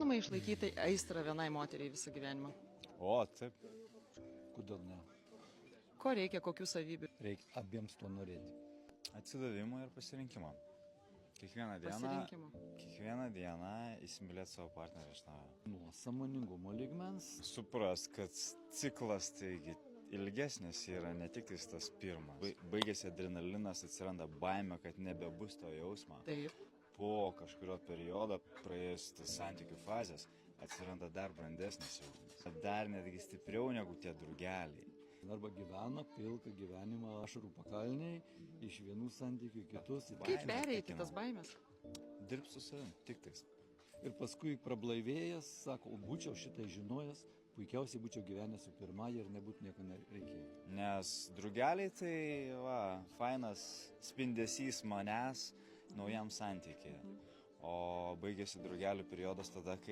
įmanoma išlaikyti aistrą vienai moteriai visą gyvenimą? O, taip. Kodėl ne? Ko reikia, kokių savybių? Reikia abiems to norėti. Atsidavimo ir pasirinkimo. Pasirinkimo. Kiekvieną dieną įsimylėti savo partnerį iš naujo. Nuo sąmoningumo lygmens. Supras, kad ciklas taigi ilgesnis yra, ne tik tas pirmas. Baigėsi adrenalinas, atsiranda baimė, kad nebebus to jausmo. Taip. Po kažkurio periodo, praėjus tas santykių fazės, atsiranda dar brandesnis jausmas. Dar netgi stipriau negu tie drugeliai. Arba gyvena pilką gyvenimą ašarų pakalniai, iš vienų santykių į kitus. Kaip pereiti tas baimės? Dirb su savim, tik tais. Ir paskui prablaivėjęs, sako, būčiau šitai žinojęs, puikiausiai būčiau gyvenęs su pirmąja ir nebūtų nieko nereikėjo. Nes drugeliai tai, fainas spindesys manęs naujam santykiai. O baigėsi drugelių periodas tada, kai